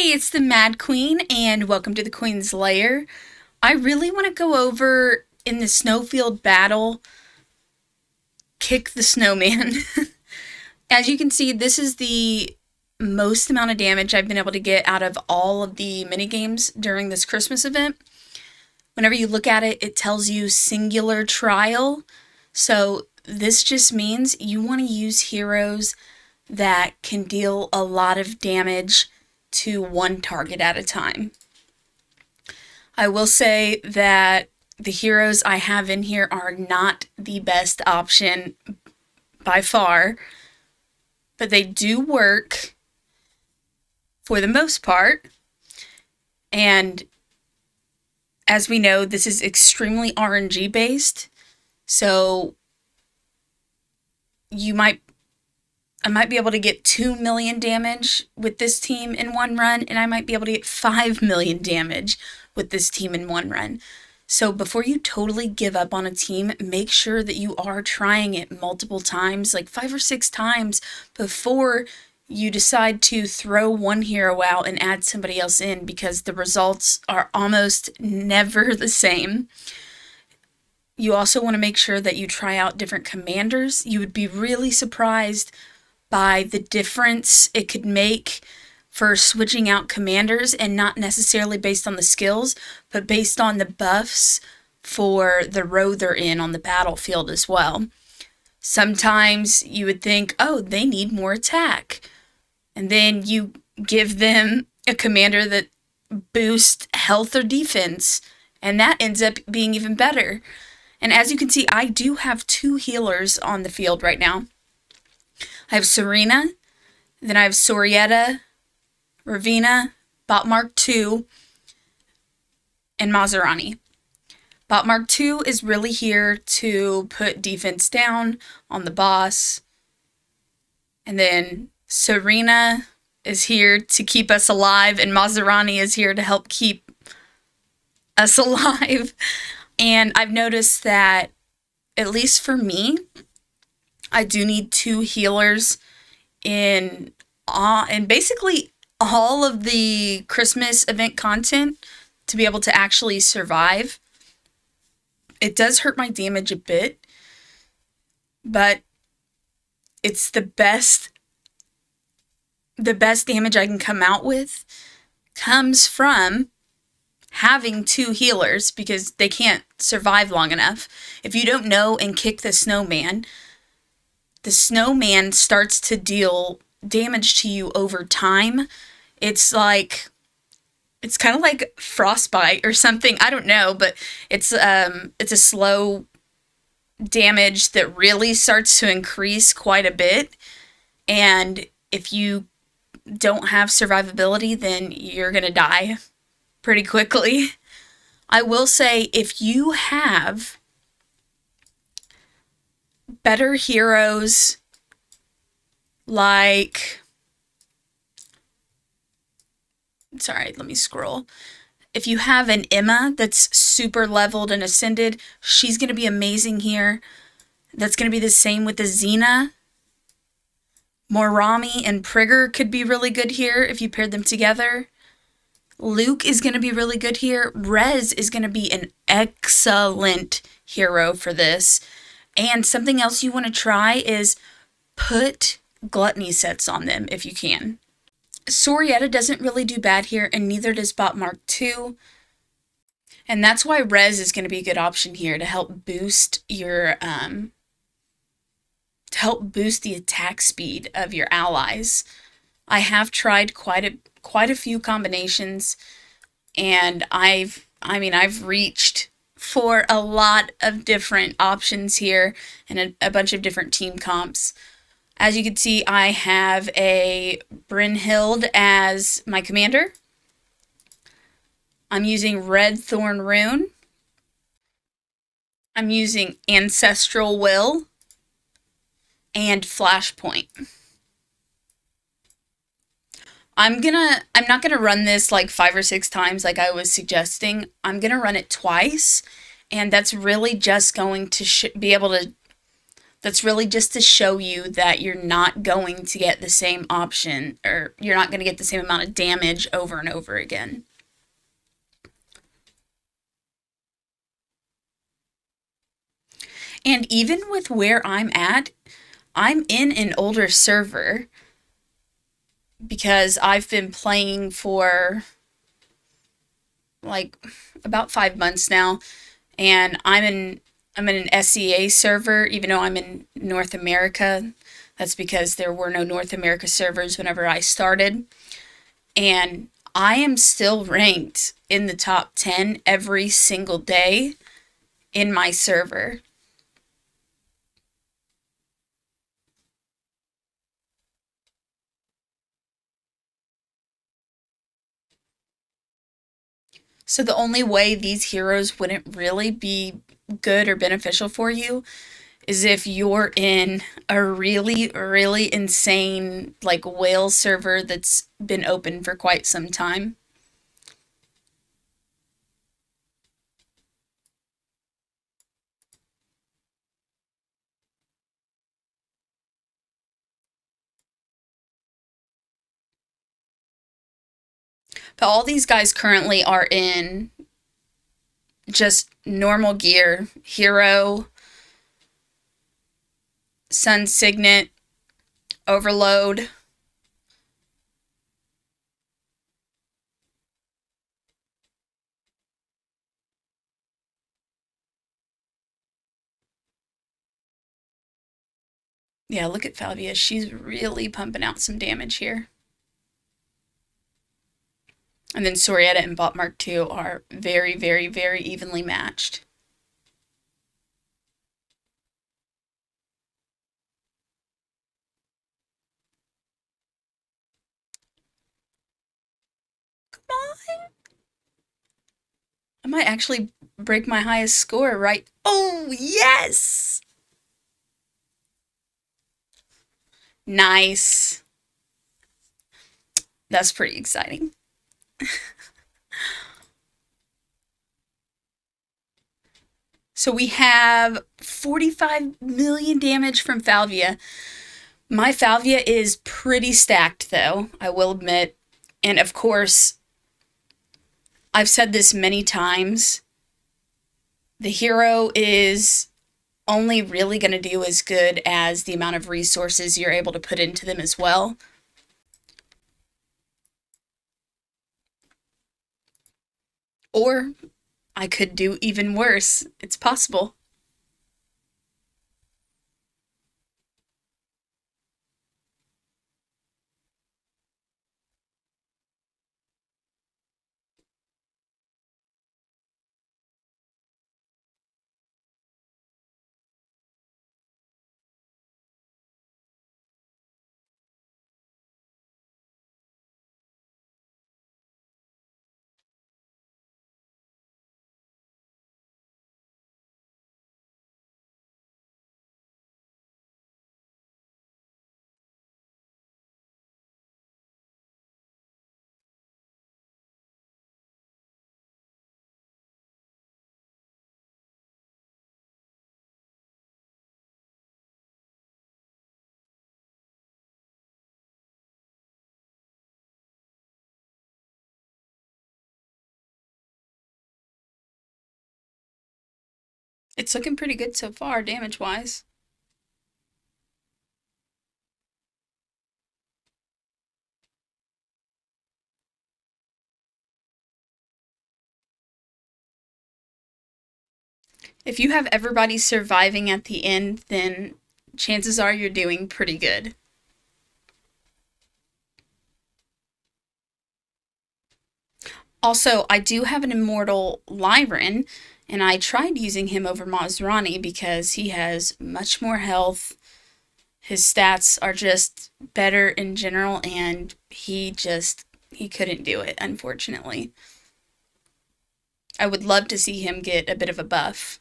Hey, it's the Mad Queen, and welcome to the Queen's Lair. I really want to go over in the snowfield battle, kick the snowman. As you can see, this is the most amount of damage I've been able to get out of all of the minigames during this Christmas event. Whenever you look at it, it tells you singular trial. So this just means you want to use heroes that can deal a lot of damage to one target at a time. I will say that the heroes I have in here are not the best option by far, but they do work for the most part. And as we know, this is extremely RNG based, so I might be able to get 2 million damage with this team in one run, and I might be able to get 5 million damage with this team in one run. So before you totally give up on a team, make sure that you are trying it multiple times, like 5 or 6 times, before you decide to throw one hero out and add somebody else in, because the results are almost never the same. You also want to make sure that you try out different commanders. You would be really surprised by the difference it could make for switching out commanders, and not necessarily based on the skills, but based on the buffs for the row they're in on the battlefield as well. Sometimes you would think, oh, they need more attack. And then you give them a commander that boosts health or defense, and that ends up being even better. And as you can see, I do have 2 healers on the field right now. I have Serena, then I have Sorietta, Ravina, Botmark 2, and Maserani. Botmark 2 is really here to put defense down on the boss. And then Serena is here to keep us alive, and Maserani is here to help keep us alive. And I've noticed that, at least for me, I do need 2 healers in basically all of the Christmas event content to be able to actually survive. It does hurt my damage a bit, but it's the best damage I can come out with comes from having 2 healers, because they can't survive long enough. If you don't know and kick the snowman starts to deal damage to you over time. It's kind of like frostbite or something. I don't know, but it's a slow damage that really starts to increase quite a bit. And if you don't have survivability, then you're gonna die pretty quickly. I will say, if you have better heroes like, sorry, let me scroll. If you have an Emma that's super leveled and ascended, she's going to be amazing here. That's going to be the same with the Xena. Morami and Prigger could be really good here if you paired them together. Luke is going to be really good here. Rez is going to be an excellent hero for this. And something else you want to try is put gluttony sets on them if you can. Sorietta doesn't really do bad here, and neither does Botmark 2. And that's why Rez is going to be a good option here to help boost your the attack speed of your allies. I have tried quite a few combinations, and I've reached for a lot of different options here and a bunch of different team comps. As you can see, I have a Brynhild as my commander. I'm using Red Thorn Rune. I'm using Ancestral Will and Flashpoint. I'm not gonna run this like 5 or 6 times like I was suggesting. I'm gonna run it twice, and that's really just going to be able to That's really just to show you that you're not going to get the same option, or you're not going to get the same amount of damage over and over again. And even with where I'm at, I'm in an older server because I've been playing for like about 5 months now, and I'm in an SEA server, even though I'm in North America. That's because there were no North America servers whenever I started. And I am still ranked in the top 10 every single day in my server. So the only way these heroes wouldn't really be good or beneficial for you is if you're in a really, really insane, like, whale server that's been open for quite some time. But all these guys currently are in just normal gear, hero, sun signet, overload. Yeah, look at Falvia. She's really pumping out some damage here. And then Sorietta and Bot Mark 2 are very, very, very evenly matched. Come on. I might actually break my highest score, right? Oh, yes! Nice. That's pretty exciting. So we have 45 million damage from Falvia. My Falvia is pretty stacked, though, I will admit. And of course, I've said this many times, the hero is only really going to do as good as the amount of resources you're able to put into them as well. Or I could do even worse. It's possible. It's looking pretty good so far, damage wise. If you have everybody surviving at the end, then chances are you're doing pretty good. Also, I do have an immortal Lyran, and I tried using him over Mazrani because he has much more health. His stats are just better in general, and he couldn't do it, unfortunately. I would love to see him get a bit of a buff.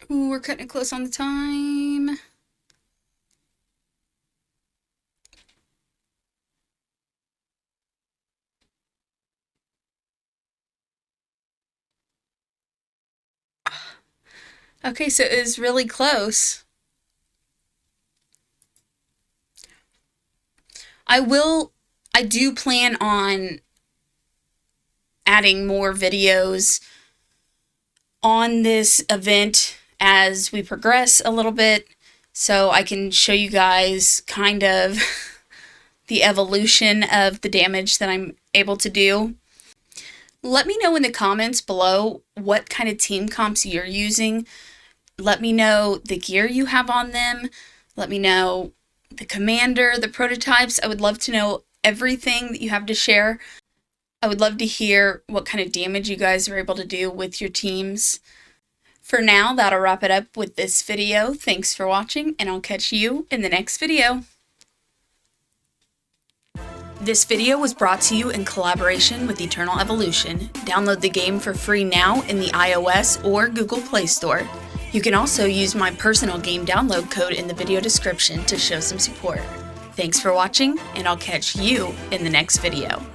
Ooh, we're cutting it close on the time. Okay, so it is really close. I do plan on adding more videos on this event as we progress a little bit, so I can show you guys kind of the evolution of the damage that I'm able to do. Let me know in the comments below what kind of team comps you're using. Let me know the gear you have on them. Let me know the commander, the prototypes. I would love to know everything that you have to share. I would love to hear what kind of damage you guys are able to do with your teams. For now, that'll wrap it up with this video. Thanks for watching, and I'll catch you in the next video. This video was brought to you in collaboration with Eternal Evolution. Download the game for free now in the iOS or Google Play Store. You can also use my personal game download code in the video description to show some support. Thanks for watching, and I'll catch you in the next video.